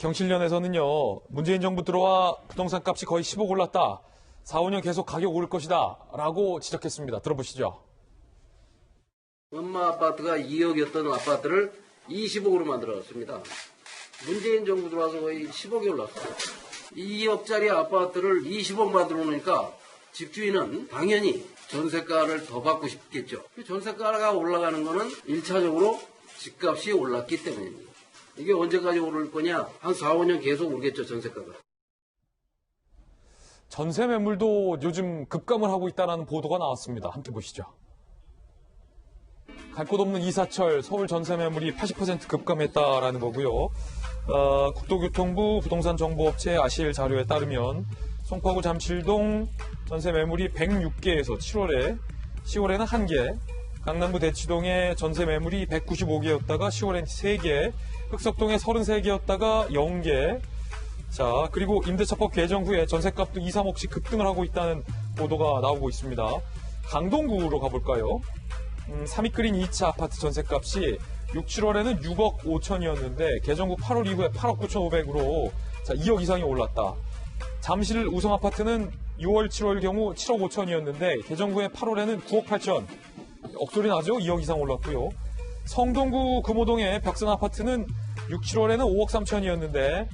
경실련에서는요, 문재인 정부 들어와 부동산 값이 거의 10억 올랐다. 4, 5년 계속 가격 오를 것이다. 라고 지적했습니다. 들어보시죠. 엄마 아파트가 2억이었던 아파트를 20억으로 만들어놨습니다. 문재인 정부 들어와서 거의 10억이 올랐어요. 2억짜리 아파트를 20억 만들어 놓으니까 집주인은 당연히 전세가를 더 받고 싶겠죠. 전세가가 올라가는 거는 1차적으로 집값이 올랐기 때문입니다. 이게 언제까지 오를 거냐? 한 4, 5년 계속 오르겠죠, 전세가가. 전세 매물도 요즘 급감을 하고 있다는 보도가 나왔습니다. 함께 보시죠. 갈 곳 없는 이사철, 서울 전세 매물이 80% 급감했다라는 거고요. 국토교통부 부동산정보업체 아실 자료에 따르면 송파구 잠실동 전세 매물이 106개에서 10월에는 1개, 강남구 대치동의 전세 매물이 195개였다가 10월엔 3개, 흑석동에 33개였다가 0개. 자, 그리고 임대차법 개정 후에 전셋값도 2, 3억씩 급등을 하고 있다는 보도가 나오고 있습니다. 강동구로 가볼까요? 3위끌인 2차 아파트 전셋값이 6, 7월에는 6억 5천이었는데 개정 후 8월 이후에 8억 9,500으로 2억 이상이 올랐다. 잠실 우성 아파트는 6월, 7월 경우 7억 5천이었는데 개정 후에 8월에는 9억 8천. 억소리 나죠? 2억 이상 올랐고요. 성동구 금호동의 벽산 아파트는 6, 7월에는 5억 3천이었는데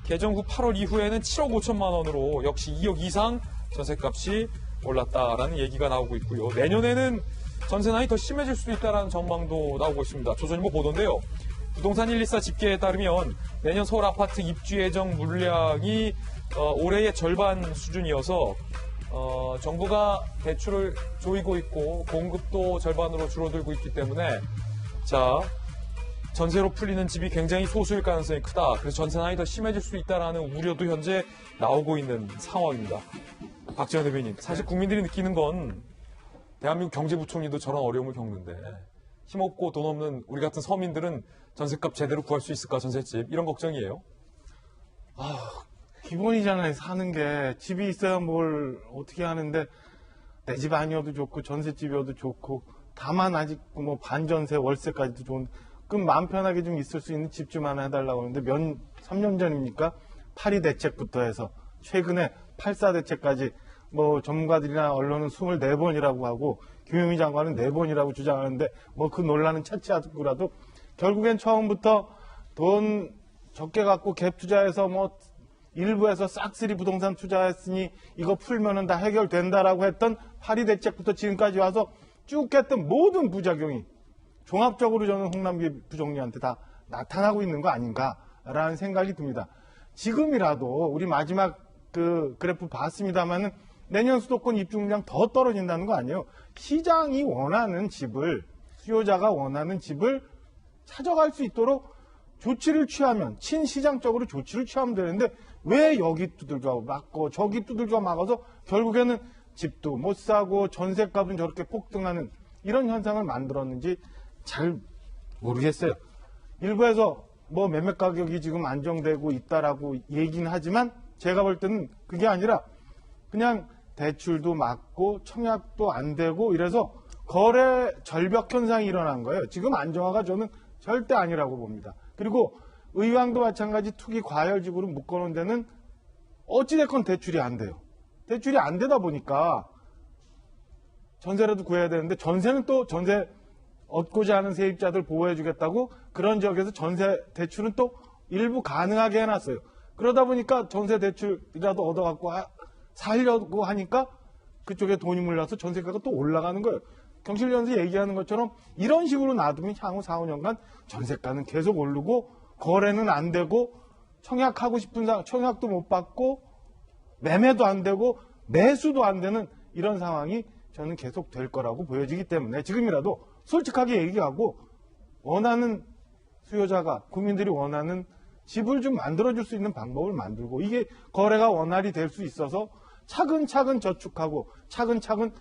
개정 후 8월 이후에는 7억 5천만 원으로 역시 2억 이상 전셋값이 올랐다라는 얘기가 나오고 있고요. 내년에는 전세난이 더 심해질 수도 있다는 전망도 나오고 있습니다. 조선일보 보도인데요. 부동산 124 집계에 따르면 내년 서울 아파트 입주 예정 물량이 올해의 절반 수준이어서 정부가 대출을 조이고 있고 공급도 절반으로 줄어들고 있기 때문에 자 전세로 풀리는 집이 굉장히 소수일 가능성이 크다. 그래서 전세난이 더 심해질 수 있다는 우려도 현재 나오고 있는 상황입니다. 박지원 대변인, 사실 국민들이 느끼는 건 대한민국 경제부총리도 저런 어려움을 겪는데 힘없고 돈 없는 우리 같은 서민들은 전셋값 제대로 구할 수 있을까, 전셋집, 이런 걱정이에요. 기본이잖아요. 사는 게. 집이 있어야 뭘 어떻게 하는데 내 집 아니어도 좋고 전셋집이어도 좋고 다만 아직 뭐 반전세 월세까지도 좋은, 그럼 마음 편하게 좀 있을 수 있는 집 좀 하나 해달라고 하는데 3년 전이니까 8.2 대책부터 해서 최근에 8.4 대책까지 뭐 전문가들이나 언론은 24번이라고 하고 김용민 장관은 4번이라고 주장하는데 뭐 그 논란은 차치하고라도 결국엔 처음부터 돈 적게 갖고 갭 투자해서 뭐 일부에서 싹쓸이 부동산 투자했으니 이거 풀면은 다 해결된다라고 했던 8.2 대책부터 지금까지 와서 쭉 했던 모든 부작용이 종합적으로 저는 홍남기 부총리한테 다 나타나고 있는 거 아닌가라는 생각이 듭니다. 지금이라도 우리 마지막 그 그래프 봤습니다만은 내년 수도권 입주 물량 더 떨어진다는 거 아니에요. 시장이 원하는 집을, 수요자가 원하는 집을 찾아갈 수 있도록 조치를 취하면, 친시장적으로 조치를 취하면 되는데 왜 여기 두들겨 막고 저기 두들겨 막아서 결국에는 집도 못 사고 전셋값은 저렇게 폭등하는 이런 현상을 만들었는지 잘 모르겠어요. 일부에서 뭐 매매 가격이 지금 안정되고 있다라고 얘기는 하지만 제가 볼 때는 그게 아니라 그냥 대출도 막고 청약도 안 되고 이래서 거래 절벽 현상이 일어난 거예요. 지금 안정화가 저는 절대 아니라고 봅니다. 그리고 의왕도 마찬가지 투기 과열지구로 묶어놓은 데는 어찌됐건 대출이 안 돼요. 대출이 안 되다 보니까 전세라도 구해야 되는데 전세는 또 전세 얻고자 하는 세입자들 보호해주겠다고 그런 지역에서 전세 대출은 또 일부 가능하게 해놨어요. 그러다 보니까 전세 대출이라도 얻어갖고 살려고 하니까 그쪽에 돈이 몰려서 전세가가 또 올라가는 거예요. 경실련에서 얘기하는 것처럼 이런 식으로 놔두면 향후 4, 5년간 전세가는 계속 오르고 거래는 안 되고 청약하고 싶은 사람 청약도 못 받고 매매도 안 되고 매수도 안 되는 이런 상황이 저는 계속 될 거라고 보여지기 때문에 지금이라도 솔직하게 얘기하고 원하는 수요자가 국민들이 원하는 집을 좀 만들어줄 수 있는 방법을 만들고 이게 거래가 원활히 될 수 있어서 차근차근 저축하고 차근차근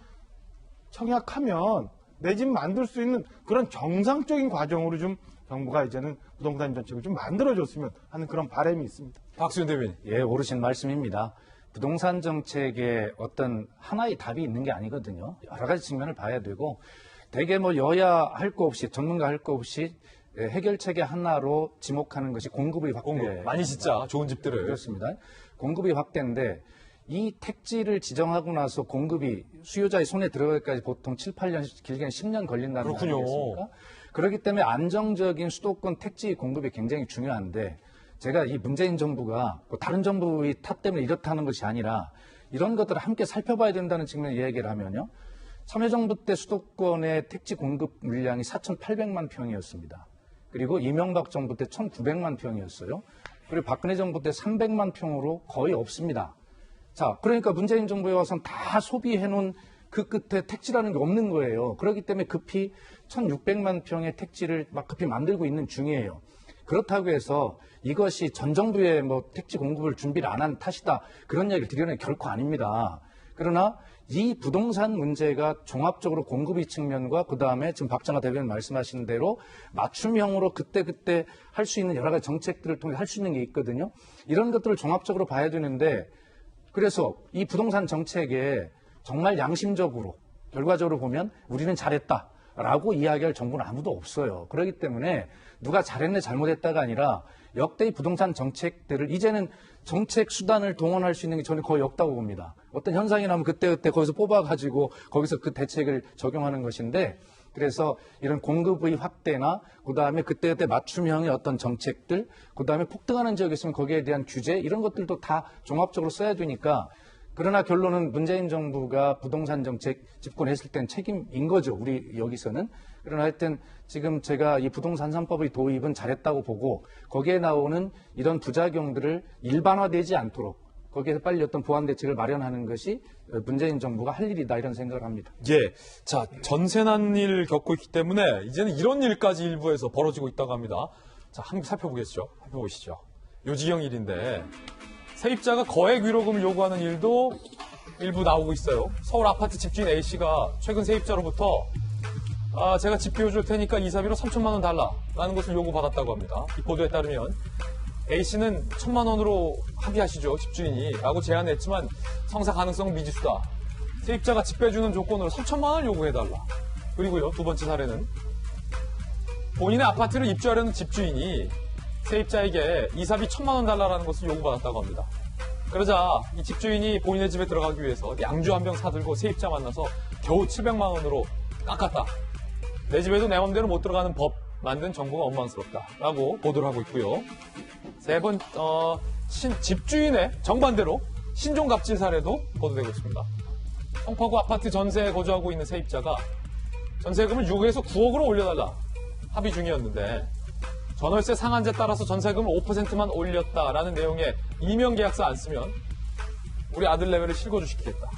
청약하면 내 집 만들 수 있는 그런 정상적인 과정으로 좀 정부가 이제는 부동산 정책을 좀 만들어줬으면 하는 그런 바람이 있습니다. 박수현 대변인. 예, 옳으신 말씀입니다. 부동산 정책에 어떤 하나의 답이 있는 게 아니거든요. 여러 가지 측면을 봐야 되고 대개 뭐 여야 할 거 없이 전문가 할 거 없이 해결책의 하나로 지목하는 것이 공급의 확대. 공급. 많이 짓자. 좋은 집들을. 그렇습니다. 공급의 확대인데 이 택지를 지정하고 나서 공급이 수요자의 손에 들어가기까지 보통 7, 8년, 길게는 10년 걸린다는 거 그렇군요. 아니겠습니까? 그렇기 때문에 안정적인 수도권 택지 공급이 굉장히 중요한데 제가 이 문재인 정부가 뭐 다른 정부의 탓 때문에 이렇다는 것이 아니라 이런 것들을 함께 살펴봐야 된다는 측면의 이야기를 하면요. 참여정부 때 수도권의 택지 공급 물량이 4,800만 평이었습니다. 그리고 이명박 정부 때 1,900만 평이었어요. 그리고 박근혜 정부 때 300만 평으로 거의 없습니다. 자, 그러니까 문재인 정부에 와서는 다 소비해놓은 그 끝에 택지라는 게 없는 거예요. 그렇기 때문에 급히 1,600만 평의 택지를 막 급히 만들고 있는 중이에요. 그렇다고 해서 이것이 전 정부의 뭐 택지 공급을 준비를 안 한 탓이다. 그런 이야기를 드리는 게 결코 아닙니다. 그러나 이 부동산 문제가 종합적으로 공급의 측면과 그다음에 지금 박정아 대변인 말씀하신 대로 맞춤형으로 그때그때 할 수 있는 여러 가지 정책들을 통해 할 수 있는 게 있거든요. 이런 것들을 종합적으로 봐야 되는데 그래서 이 부동산 정책에 정말 양심적으로 결과적으로 보면 우리는 잘했다라고 이야기할 정부는 아무도 없어요. 그렇기 때문에 누가 잘했네 잘못했다가 아니라 역대의 부동산 정책들을 이제는 정책 수단을 동원할 수 있는 게 저는 거의 없다고 봅니다. 어떤 현상이 나면 그때그때 거기서 뽑아가지고 거기서 그 대책을 적용하는 것인데 그래서 이런 공급의 확대나 그다음에 그때그때 맞춤형의 어떤 정책들 그다음에 폭등하는 지역이 있으면 거기에 대한 규제 이런 것들도 다 종합적으로 써야 되니까 그러나 결론은 문재인 정부가 부동산 정책 집권했을 땐 책임인 거죠. 우리 여기서는. 그러나 하여튼 지금 제가 이 부동산 3법의 도입은 잘했다고 보고 거기에 나오는 이런 부작용들을 일반화되지 않도록 거기에서 빨리 어떤 보완 대책을 마련하는 것이 문재인 정부가 할 일이다 이런 생각을 합니다. 예. 자, 전세난 일 겪고 있기 때문에 이제는 이런 일까지 일부에서 벌어지고 있다고 합니다. 자, 한번 살펴보시죠. 요지경 일인데 세입자가 거액 위로금을 요구하는 일도 일부 나오고 있어요. 서울 아파트 집주인 A씨가 최근 세입자로부터 제가 집 비워줄 테니까 이사비로 3천만 원 달라라는 것을 요구받았다고 합니다. 이 보도에 따르면 A씨는 1,000만 원으로 합의하시죠, 집주인이 라고 제안했지만 성사 가능성 미지수다. 세입자가 집 빼주는 조건으로 3천만 원을 요구해달라. 그리고요, 두 번째 사례는 본인의 아파트를 입주하려는 집주인이 세입자에게 이사비 1,000만 원 달라라는 것을 요구받았다고 합니다. 그러자 이 집주인이 본인의 집에 들어가기 위해서 양주 한 병 사들고 세입자 만나서 겨우 700만 원으로 깎았다. 내 집에도 내 맘대로 못 들어가는 법 만든 정부가 원망스럽다라고 보도를 하고 있고요. 세 번, 집주인의 정반대로 신종갑질 사례도 보도되고 있습니다. 성파구 아파트 전세에 거주하고 있는 세입자가 전세금을 6억에서 9억으로 올려달라 합의 중이었는데 전월세 상한제 따라서 전세금을 5%만 올렸다라는 내용의 이명계약서 안 쓰면 우리 아들 내외를 실거주시키겠다.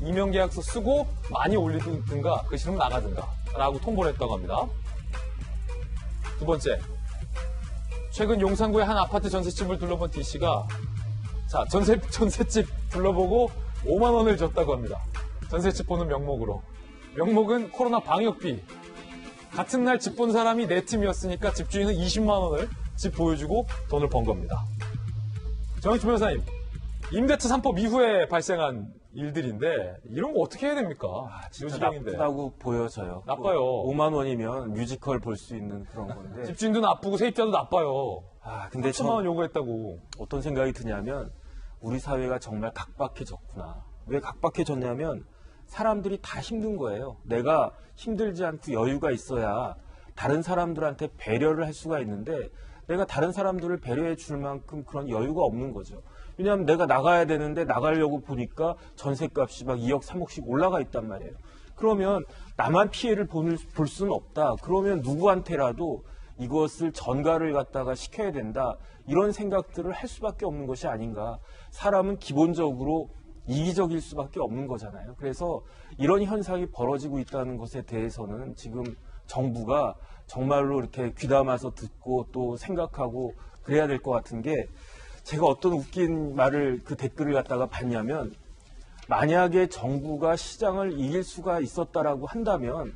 이명계약서 쓰고 많이 올리든가 그 싫으면 나가든가 라고 통보를 했다고 합니다. 두 번째, 최근 용산구의 한 아파트 전셋집을 둘러본 D씨가 전셋집 둘러보고 5만 원을 줬다고 합니다. 전셋집 보는 명목으로. 명목은 코로나 방역비. 같은 날 집 본 사람이 네 팀이었으니까 집주인은 20만 원을 집 보여주고 돈을 번 겁니다. 정영춘 변호사님, 임대차 3법 이후에 발생한 일들인데 이런 거 어떻게 해야 됩니까? 진짜 요지경인데. 나쁘다고 보여져요. 나빠요. 5만 원이면 뮤지컬 볼 수 있는 그런 건데. 집주인도 나쁘고 세입자도 나빠요. 근데 3천만 원 요구했다고. 어떤 생각이 드냐면 우리 사회가 정말 각박해졌구나. 왜 각박해졌냐면 사람들이 다 힘든 거예요. 내가 힘들지 않고 여유가 있어야 다른 사람들한테 배려를 할 수가 있는데 내가 다른 사람들을 배려해 줄 만큼 그런 여유가 없는 거죠. 왜냐하면 내가 나가야 되는데 나가려고 보니까 전셋값이 막 2억, 3억씩 올라가 있단 말이에요. 그러면 나만 피해를 볼 수는 없다. 그러면 누구한테라도 이것을 전가를 갖다가 시켜야 된다. 이런 생각들을 할 수밖에 없는 것이 아닌가. 사람은 기본적으로 이기적일 수밖에 없는 거잖아요. 그래서 이런 현상이 벌어지고 있다는 것에 대해서는 지금 정부가 정말로 이렇게 귀담아서 듣고 또 생각하고 그래야 될 것 같은 게 제가 어떤 웃긴 말을 그 댓글을 갖다가 봤냐면 만약에 정부가 시장을 이길 수가 있었다라고 한다면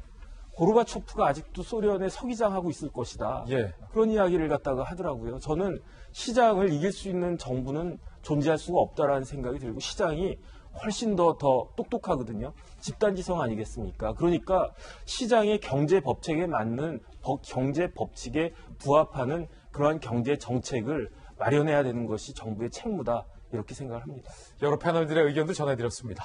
고르바초프가 아직도 소련의 서기장하고 있을 것이다. 예. 그런 이야기를 갖다가 하더라고요. 저는 시장을 이길 수 있는 정부는 존재할 수가 없다라는 생각이 들고 시장이 훨씬 더 똑똑하거든요. 집단지성 아니겠습니까? 그러니까 시장의 경제 법칙에 맞는 경제 법칙에 부합하는 그러한 경제 정책을 마련해야 되는 것이 정부의 책무다. 이렇게 생각을 합니다. 여러 패널들의 의견도 전해드렸습니다.